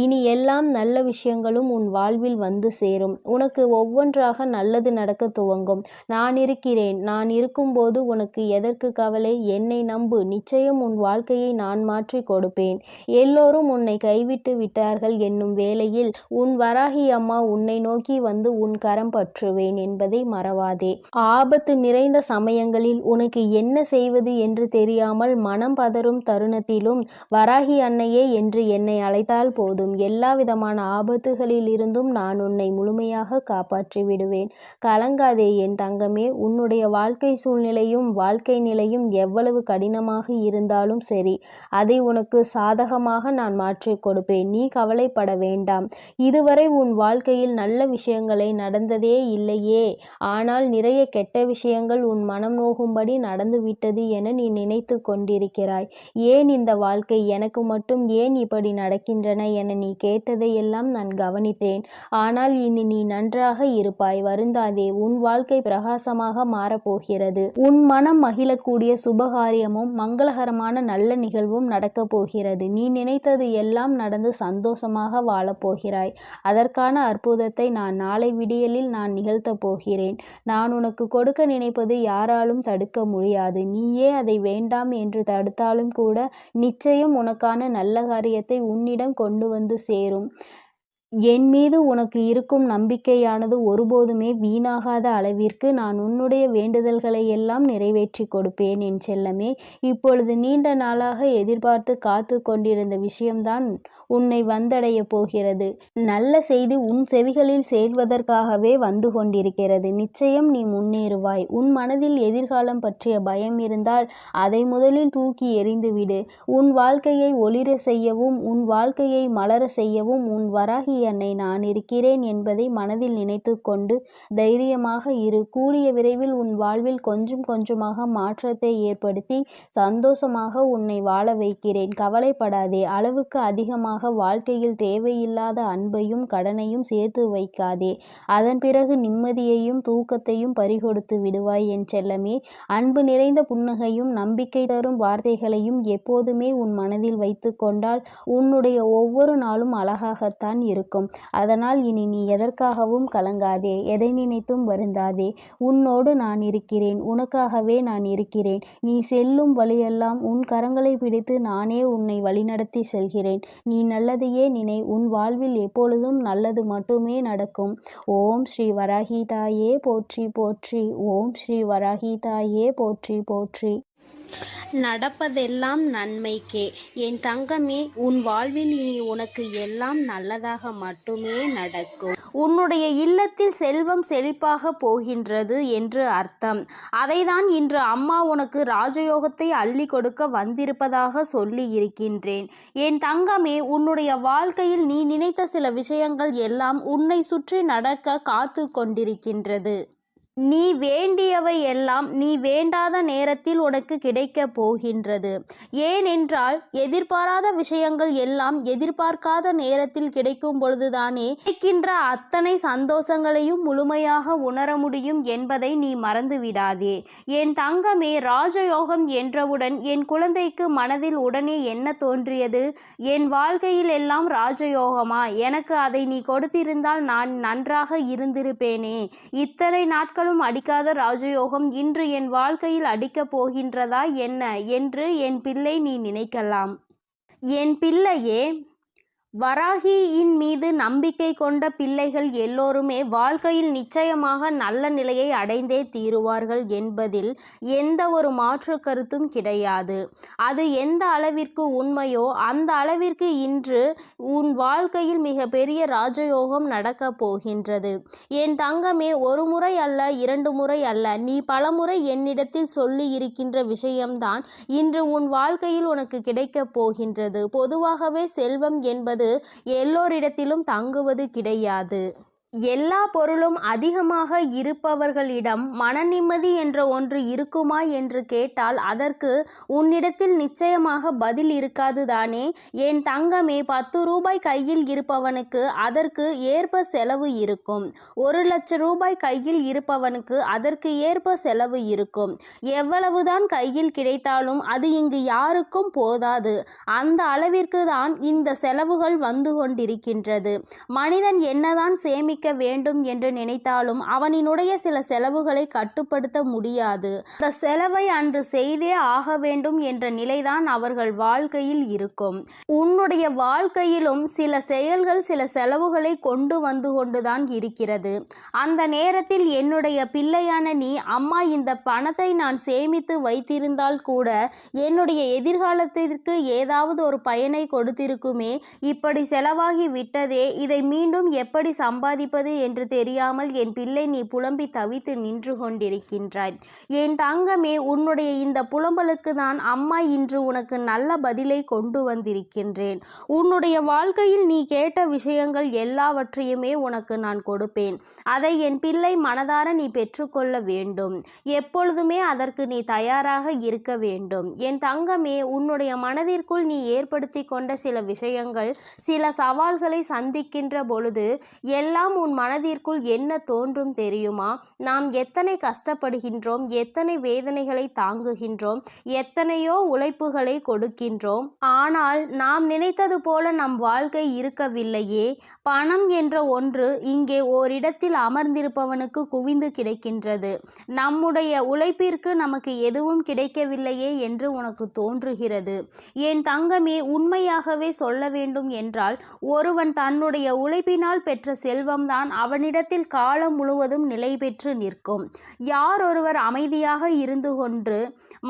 இனி எல்லாம் நல்ல விஷயங்களும் உன் வாழ்வில் வந்து சேரும். உனக்கு ஒவ்வொன்றாக நல்லது நடக்க துவங்கும். நான் இருக்கிறேன். நான் இருக்கும்போது உனக்கு எதற்கு கவலை? என்னை நம்பு. நிச்சயம் உன் வாழ்க்கையை நான் மாற்றி கொடுப்பேன். எல்லோரும் உன்னை கைவிட்டு விட்டார்கள் என்னும் வேளையில் உன் வராகி அம்மா உன்னை நோக்கி வந்து உன் கரம் பற்றுவேன் என்பதை மறவாதே. ஆபத்து நிறைந்த சமயங்களில் உனக்கு என்ன செய்வது என்று தெரியாமல் மனம் பதறும் தருணத்திலும் வராகி அன்னையே என்று என்னை அழைத்தால் போதும். எல்லா விதமான ஆபத்துகளில் இருந்தும் நான் உன்னை முழுமையாக காப்பாற்றி விடுவேன். கலங்காதே என் தங்கமே. உன்னுடைய வாழ்க்கை சூழ்நிலையும் வாழ்க்கை நிலையும் எவ்வளவு கடினமாக இருந்தாலும் சரி, அதை உனக்கு சாதகமாக நான் மாற்றிக் கொடுப்பேன். நீ கவலைப்பட வேண்டாம். இதுவரை உன் வாழ்க்கையில் நல்ல விஷயங்களை நடந்ததே இல்லையே, ஆனால் நிறைய கெட்ட விஷயங்கள் உன் மனம் நோகும்படி நடந்துவிட்டது என நீ நினைத்து கொண்டிருக்கிறாய். ஏன் இந்த வாழ்க்கை எனக்கு மட்டும் ஏன் இப்படி நடக்கின்றன என நீ கேட்டதையெல்லாம் நான் கவனித்தேன். ஆனால் இனி நீ நன்றாக இருப்பாய். வருந்தாதே. உன் வாழ்க்கை பிரகாசமாக மாறப்போகிறது. உன் மனம் மகிழக்கூடிய சுபகாரியமும் மங்களகரமான நல்ல நிகழ்வும் நடக்கப் போகிறது. நீ நினைத்தது எல்லாம் நடந்து சந்தோஷமாக வாழப்போகிறாய். அதற்கான அற்புதத்தை நான் நாளை விடியலில் நான் நிகழ்த்தப் போகிறேன். நான் உனக்கு கொடுக்க நினைப்பது யாராலும் தடுக்க முடியாது. நீயே அதை வேண்டாம் என்று தடுத்தாலும் கூட நிச்சயம் உனக்கான நல்ல காரியத்தை உன்னிடம் கொண்டு வந்து சேரும். என் மீது உனக்கு இருக்கும் நம்பிக்கையானது ஒருபோதுமே வீணாகாத அளவிற்கு நான் உன்னுடைய வேண்டுதல்களை எல்லாம் நிறைவேற்றி கொடுப்பேன் என் செல்லமே. இப்பொழுது நீண்ட நாளாக எதிர்பார்த்து காத்து கொண்டிருந்த விஷயம்தான் உன்னை வந்தடைய போகிறது. நல்ல செய்தி உன் செவிகளில் சேர்வதற்காகவே வந்து கொண்டிருக்கிறது. நிச்சயம் நீ முன்னேறுவாய். உன் மனதில் எதிர்காலம் பற்றிய பயம் இருந்தால் அதை முதலில் தூக்கி எறிந்துவிடு. உன் வாழ்க்கையை ஒளிர செய்யவும் உன் வாழ்க்கையை மலர செய்யவும் உன் வராகி அன்னை நான் இருக்கிறேன் என்பதை மனதில் நினைத்து கொண்டு தைரியமாக இரு. கூடிய விரைவில் உன் வாழ்வில் கொஞ்சம் கொஞ்சமாக மாற்றத்தை ஏற்படுத்தி சந்தோஷமாக உன்னை வாழ வைக்கிறேன். கவலைப்படாதே. அளவுக்கு அதிகமாக வாழ்க்கையில் தேவையில்லாத அன்பையும் கடனையும் சேர்த்து வைக்காதே. அதன் பிறகு நிம்மதியையும் தூக்கத்தையும் பறிகொடுத்து விடுவாய் என் செல்லமே. அன்பு நிறைந்த புன்னகையும் நம்பிக்கை தரும் வார்த்தைகளையும் எப்போதுமே உன் மனதில் வைத்து கொண்டால் உன்னுடைய ஒவ்வொரு நாளும் அழகாகத்தான் இருக்கும். அதனால் இனி நீ எதற்காகவும் கலங்காதே. எதை நினைத்தும் வருந்தாதே. உன்னோடு நான் இருக்கிறேன். உனக்காகவே நான் இருக்கிறேன். நீ செல்லும் வழியெல்லாம் உன் கரங்களை பிடித்து நானே உன்னை வழிநடத்தி செல்கிறேன். நீ நல்லதையே நினை. உன் வாழ்வில் எப்பொழுதும் நல்லது மட்டுமே நடக்கும். ஓம் ஸ்ரீ வராகி தாயே போற்றி போற்றி. ஓம் ஸ்ரீ வராகி தாயே போற்றி போற்றி. நடப்பதெல்லாம் நன்மைக்கே. என் தங்கமே, உன் வாழ்வில் இனி உனக்கு எல்லாம் நல்லதாக மட்டுமே நடக்கும். உன்னுடைய இல்லத்தில் செல்வம் செழிப்பாக போகின்றது என்று அர்த்தம். அதைதான் இன்று அம்மா உனக்கு ராஜயோகத்தை அள்ளி கொடுக்க வந்திருப்பதாக சொல்லி இருக்கின்றேன். என் தங்கமே, உன்னுடைய வாழ்க்கையில் நீ நினைத்த சில விஷயங்கள் எல்லாம் உன்னை சுற்றி நடக்க காத்து கொண்டிருக்கின்றது. நீ வேண்டியவை எல்லாம் நீ வேண்டாத நேரத்தில் உனக்கு கிடைக்கப் போகின்றது. ஏனென்றால் எதிர்பாராத விஷயங்கள் எல்லாம் எதிர்பார்க்காத நேரத்தில் கிடைக்கும் பொழுதுதானே கிடைக்கின்ற அத்தனை சந்தோஷங்களையும் முழுமையாக உணர முடியும் என்பதை நீ மறந்துவிடாதே. என் தங்கமே, ராஜயோகம் என்றவுடன் என் குழந்தைக்கு மனதில் உடனே என்ன தோன்றியது? என் வாழ்க்கையில் எல்லாம் ராஜயோகமா? எனக்கு அதை நீ கொடுத்திருந்தால் நான் நன்றாக இருந்திருப்பேனே. இத்தனை நாட்களும் அடிக்காத ராஜயோகம் இன்று என் வாழ்க்கையில் அடிக்கப் போகின்றதா என்ன என்று என் பிள்ளை நீ நினைக்கலாம். என் பிள்ளையே, வராகியின் மீது நம்பிக்கை கொண்ட பிள்ளைகள் எல்லோருமே வாழ்க்கையில் நிச்சயமாக நல்ல நிலையை அடைந்தே தீருவார்கள் என்பதில் எந்த ஒரு மாற்று கருத்தும் கிடையாது. அது எந்த அளவிற்கு உண்மையோ அந்த அளவிற்கு இன்று உன் வாழ்க்கையில் மிக பெரிய ராஜயோகம் நடக்கப் போகின்றது. என் தங்கமே, ஒரு முறை அல்ல, 2 முறை அல்ல, நீ பலமுறை என்னிடத்தில் சொல்லி இருக்கின்ற விஷயம்தான் இன்று உன் வாழ்க்கையில் உனக்கு கிடைக்கப் போகின்றது. பொதுவாகவே செல்வம் என்பது எல்லோரிடத்திலும் தங்குவது கிடையாது. எல்லா பொருளும் அதிகமாக இருப்பவர்களிடம் மன நிம்மதி என்ற ஒன்று இருக்குமா என்று கேட்டால் அதற்கு உன்னிடத்தில் நிச்சயமாக பதில் இருக்காது தானே. என் தங்கமே, 10 ரூபாய் கையில் இருப்பவனுக்கு அதற்கு ஏற்ப செலவு இருக்கும். 1 லட்சம் ரூபாய் கையில் இருப்பவனுக்கு அதற்கு ஏற்ப செலவு இருக்கும். எவ்வளவுதான் கையில் கிடைத்தாலும் அது இங்கு யாருக்கும் போதாது. அந்த அளவிற்கு தான் இந்த செலவுகள் வந்து கொண்டிருக்கின்றது. மனிதன் என்னதான் சேமிக்க வேண்டும் என்று நினைத்தாலும் அவனினுடைய சில செலவுகளை கட்டுப்படுத்த முடியாது. அந்த செலவை அன்று செய்தே ஆக வேண்டும் என்ற நிலைதான் அவர்கள் வாழ்க்கையில் இருக்கும். உன்னுடைய வாழ்க்கையிலும் சில செயல்கள் சில செலவுகளை கொண்டு வந்து கொண்டுதான் இருக்கிறது. அந்த நேரத்தில் என்னுடைய பிள்ளையான நீ, அம்மா இந்த பணத்தை நான் சேமித்து வைத்திருந்தால் கூட என்னுடைய எதிர்காலத்திற்கு ஏதாவது ஒரு பயனை கொடுத்திருக்குமே, இப்படி செலவாகி விட்டதே, இதை மீண்டும் எப்படி சம்பாதிப்பது என்று தெரியாமல் என் பிள்ளை நீ புலம்பி தவித்து நின்று கொண்டிருக்கின்றாய். என் தங்கமே, உன்னுடைய இந்த புலம்பலுக்கு தான் அம்மா இன்று உனக்கு நல்ல பதிலை கொண்டு வந்திருக்கின்றேன். உன்னுடைய வாழ்க்கையில் நீ கேட்ட விஷயங்கள் எல்லாவற்றையுமே உனக்கு நான் கொடுப்பேன். அதை என் பிள்ளை மனதார நீ பெற்றுக்கொள்ள வேண்டும். எப்பொழுதுமே அதற்கு நீ தயாராக இருக்க வேண்டும். என் தங்கமே, உன்னுடைய மனதிற்குள் நீ ஏற்படுத்தி கொண்ட சில விஷயங்கள் சில சவால்களை சந்திக்கின்ற பொழுது எல்லாம் உன் மனதிற்குள் என்ன தோன்றும் தெரியுமா? நாம் எத்தனை கஷ்டப்படுகின்றோம், எத்தனை வேதனைகளை தாங்குகின்றோம், எத்தனையோ உழைப்புகளை கொடுக்கின்றோம். ஆனால் நாம் நினைத்தது போல நம் வாழ்க்கை இருக்கவில்லையே. பணம் என்ற ஒன்று இங்கே ஓரிடத்தில் அமர்ந்திருப்பவனுக்கு குவிந்து கிடக்கின்றது. நம்முடைய உழைப்பிற்கு நமக்கு எதுவும் கிடைக்கவில்லையே என்று உனக்கு தோன்றுகிறது. என் தங்கமே, உண்மையாகவே சொல்ல வேண்டும் என்றால், ஒருவன் தன்னுடைய உழைப்பினால் பெற்ற செல்வம்தான் அவனிடத்தில் காலம் முழுவதும் நிலை பெற்று நிற்கும். யார் ஒருவர் அமைதியாக இருந்து கொண்டு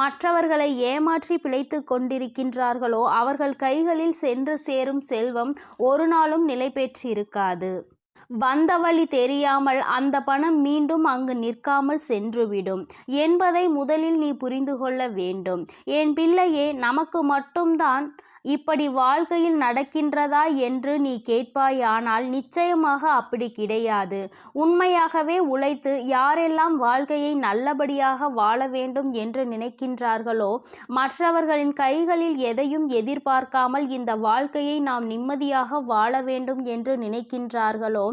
மற்றவர்களை ஏமாற்றி பிழைத்து கொண்டிருக்கின்றார்களோ அவர்கள் கைகளில் சென்று சேரும் செல்வம் ஒரு நாளும் நிலை பெற்றிருக்காது. வந்த வழி தெரியாமல் அந்த பணம் மீண்டும் அங்கு நிற்காமல் சென்றுவிடும் என்பதை முதலில் நீ புரிந்து கொள்ள வேண்டும். என் பிள்ளையே, நமக்கு மட்டும்தான் இப்படி வாழ்க்கையில் நடக்கின்றதா என்று நீ கேட்பாயானால் நிச்சயமாக அப்படி கிடையாது. உண்மையாகவே உழைத்து யாரெல்லாம் வாழ்க்கையை நல்லபடியாக வாழ வேண்டும் என்று நினைக்கின்றார்களோ, மற்றவர்களின் கைகளில் எதையும் எதிர்பார்க்காமல் இந்த வாழ்க்கையை நாம் நிம்மதியாக வாழ வேண்டும் என்று நினைக்கின்றார்களோ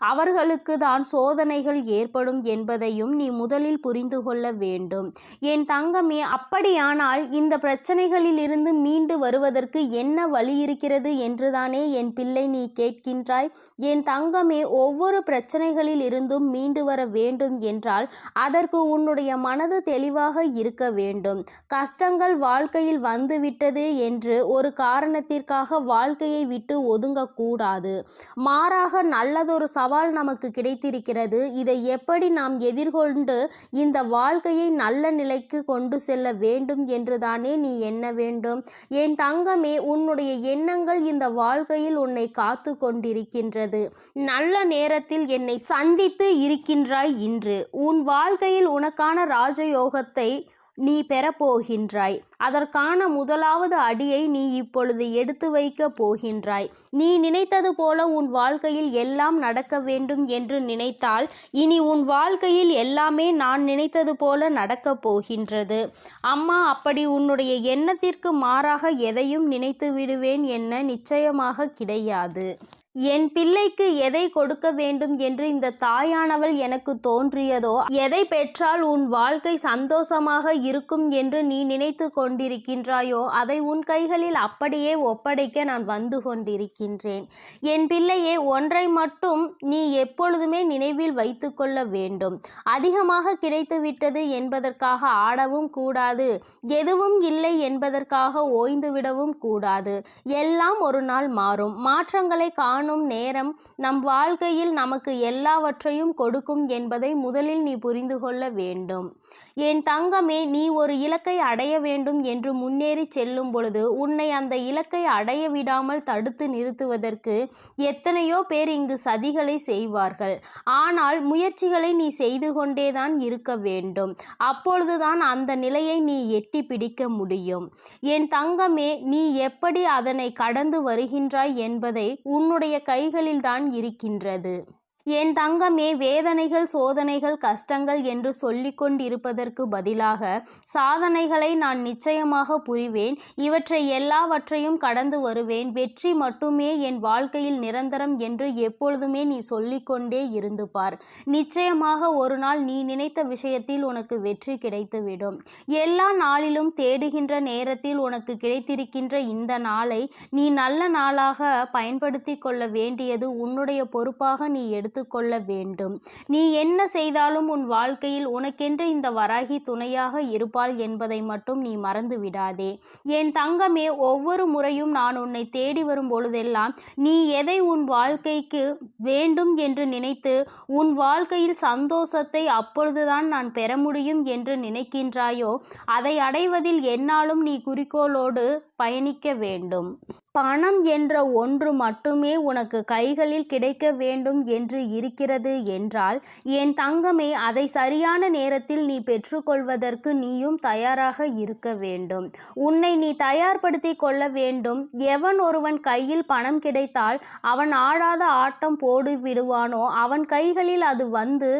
அவர்களுக்கு தான் சோதனைகள் ஏற்படும் என்பதையும் நீ முதலில் புரிந்து கொள்ள வேண்டும். என் தங்கமே, அப்படியானால் இந்த பிரச்சனைகளில் இருந்து மீண்டு வருவதற்கு என்ன வழி இருக்கிறது என்றுதானே என் பிள்ளை நீ கேட்கின்றாய்? என் தங்கமே, ஒவ்வொரு பிரச்சனைகளில் இருந்தும் மீண்டு வர வேண்டும் என்றால் அதற்கு உன்னுடைய மனது தெளிவாக இருக்க வேண்டும். கஷ்டங்கள் வாழ்க்கையில் வந்துவிட்டது என்று ஒரு காரணத்திற்காக வாழ்க்கையை விட்டு ஒதுங்கக்கூடாது. மாறாக நல்லதொரு சவால் நமக்கு கிடைத்திருக்கிறது. இதை எப்படி நாம் எதிர்கொண்டு இந்த வாழ்க்கையை நல்ல நிலைக்கு கொண்டு செல்ல வேண்டும் என்றுதானே நீ எண்ண வேண்டும். என் தங்கமே, உன்னுடைய எண்ணங்கள் இந்த வாழ்க்கையில் உன்னை காத்து கொண்டிருக்கின்றது. நல்ல நேரத்தில் என்னை சந்தித்து இருக்கின்றாய். இன்று உன் வாழ்க்கையில் உனக்கான ராஜயோகத்தை நீ பெறப்போகின்றாய். அதற்கான முதலாவது அடியை நீ இப்பொழுது எடுத்து வைக்க போகின்றாய். நீ நினைத்தது போல உன் வாழ்க்கையில் எல்லாம் நடக்க வேண்டும் என்று நினைத்தால் இனி உன் வாழ்க்கையில் எல்லாமே நான் நினைத்தது போல நடக்கப் போகின்றது. அம்மா, அப்படி உன்னுடைய எண்ணத்திற்கு மாறாக எதையும் நினைத்து விடுவேன் என்ன நிச்சயமாக கிடையாது. என் பிள்ளைக்கு எதை கொடுக்க வேண்டும் என்று இந்த தாயானவள் எனக்கு தோன்றியதோ, எதை பெற்றால் உன் வாழ்க்கை சந்தோஷமாக இருக்கும் என்று நீ நினைத்து கொண்டிருக்கின்றாயோ அதை உன் கைகளில் அப்படியே ஒப்படைக்க நான் வந்து கொண்டிருக்கின்றேன். என் பிள்ளையே, ஒன்றை மட்டும் நீ எப்பொழுதுமே நினைவில் வைத்து கொள்ள வேண்டும். அதிகமாக கிடைத்துவிட்டது என்பதற்காக ஆடவும் கூடாது. எதுவும் இல்லை என்பதற்காக ஓய்ந்துவிடவும் கூடாது. எல்லாம் ஒரு நாள் மாறும். மாற்றங்களை காணும் நேரம் நம் வாழ்க்கையில் நமக்கு எல்லாவற்றையும் கொடுக்கும் என்பதை முதலில் நீ புரிந்து கொள்ள வேண்டும். என் தங்கமே, நீ ஒரு இலக்கை அடைய வேண்டும் என்று முன்னேறி செல்லும் பொழுது உன்னை அந்த இலக்கை அடைய விடாமல் தடுத்து நிறுத்துவதற்கு எத்தனையோ பேர் இங்கு சதிகளை செய்வார்கள். ஆனால் முயற்சிகளை நீ செய்து கொண்டேதான் இருக்க வேண்டும். அப்பொழுதுதான் அந்த நிலையை நீ எட்டி பிடிக்க முடியும். என் தங்கமே, நீ எப்படி அதனை கடந்து வருகின்றாய் என்பதை உன்னுடைய கைகளில் தான் இருக்கின்றது. என் தங்கமே, வேதனைகள், சோதனைகள், கஷ்டங்கள் என்று சொல்லிக் கொண்டிருப்பதற்கு பதிலாக சாதனைகளை நான் நிச்சயமாக புரிவேன். இவற்றை எல்லாவற்றையும் கடந்து வருவேன். வெற்றி மட்டுமே என் வாழ்க்கையில் நிரந்தரம் என்று எப்பொழுதுமே நீ சொல்லிக்கொண்டே இருந்து பார். நிச்சயமாக ஒரு நாள் நீ நினைத்த விஷயத்தில் உனக்கு வெற்றி கிடைத்துவிடும். எல்லா நாளிலும் தேடுகின்ற நேரத்தில் உனக்கு கிடைத்திருக்கின்ற இந்த நாளை நீ நல்ல நாளாக பயன்படுத்தி கொள்ள வேண்டியது உன்னுடைய பொறுப்பாக நீ எடுத்துக்கொள்ள வேண்டும். நீ என்ன செய்தாலும் உன் வாழ்க்கையில் உனக்கென்று இந்த வராகி துணையாக இருப்பாள் என்பதை மட்டும் நீ மறந்து விடாதே. என் தங்கமே, ஒவ்வொரு முறையும் நான் உன்னை தேடி வரும் பொழுதெல்லாம் நீ எதை உன் வாழ்க்கைக்கு வேண்டும் என்று நினைத்து உன் வாழ்க்கையில் சந்தோஷத்தை அப்பொழுதுதான் நான் பெற முடியும் என்று நினைக்கின்றாயோ அதை அடைவதில் என்னாலும் நீ குறிக்கோளோடு பயணிக்க வேண்டும். பணம் என்ற ஒன்று மட்டுமே உனக்கு கைகளில் கிடைக்க வேண்டும் என்று இருக்கிறது என்றால் என் தங்கமே, அதை சரியான நேரத்தில் நீ பெற்றுக்கொள்வதற்கு நீயும் தயாராக இருக்க வேண்டும். உன்னை நீ தயார்படுத்தி கொள்ள வேண்டும். எவன் ஒருவன் கையில் பணம் கிடைத்தால் அவன் ஆடாத ஆட்டம் போடு விடுவானோ அவன் கைகளில் அது வந்து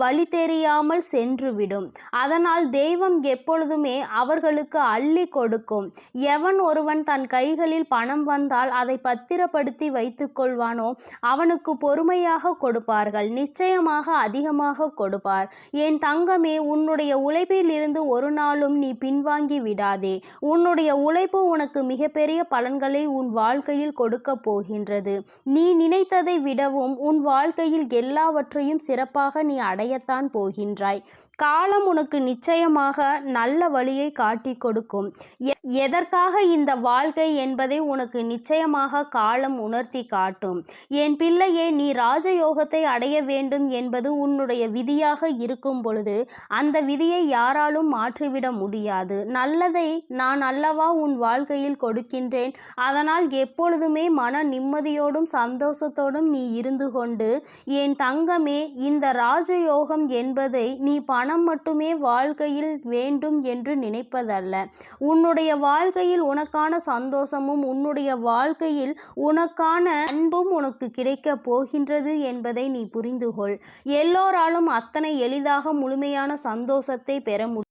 வழி தெரியாமல் சென்றுவிடும். அதனால் தெய்வம் எப்பொழுதுமே அவர்களுக்கு அள்ளி கொடுக்கும். எவன் ஒருவன் தன் கைகளில் பணம் பணம் வந்தால் அதை பத்திரப்படுத்தி வைத்துக் கொள்வானோ அவனுக்கு பொறுமையாக கொடுப்பார்கள், நிச்சயமாக அதிகமாக கொடுப்பார். என் தங்கமே, உன்னுடைய உழைப்பில் இருந்து ஒரு நாளும் நீ பின்வாங்கி விடாதே. உன்னுடைய உழைப்பு உனக்கு மிகப்பெரிய பலன்களை உன் வாழ்க்கையில் கொடுக்க போகின்றது. நீ நினைத்ததை விடவும் உன் வாழ்க்கையில் எல்லாவற்றையும் சிறப்பாக நீ அடையத்தான் போகின்றாய். காலம் உனக்கு நிச்சயமாக நல்ல வழியை காட்டி கொடுக்கும். எதற்காக இந்த வாழ்க்கை என்பதை உனக்கு நிச்சயமாக காலம் உணர்த்தி காட்டும். என் பிள்ளையே, நீ ராஜயோகத்தை அடைய வேண்டும் என்பது உன்னுடைய விதியாக இருக்கும் பொழுது அந்த விதியை யாராலும் மாற்றிவிட முடியாது. நல்லதை நான் அல்லவா உன் வாழ்க்கையில் கொடுக்கின்றேன். அதனால் எப்பொழுதுமே மன நிம்மதியோடும் சந்தோஷத்தோடும் நீ இருந்து கொண்டு, என் தங்கமே, இந்த ராஜயோகம் என்பதை நீ பணம் மட்டுமே வாழ்க்கையில் வேண்டும் என்று நினைப்பதல்ல. உன்னுடைய வாழ்க்கையில் உனக்கான சந்தோஷமும் உன்னுடைய வாழ்க்கையில் உனக்கான அன்பும் உனக்கு கிடைக்க போகின்றது என்பதை நீ புரிந்து கொள். எல்லோராலும் அத்தனை எளிதாக முழுமையான சந்தோஷத்தை பெற முடியும்.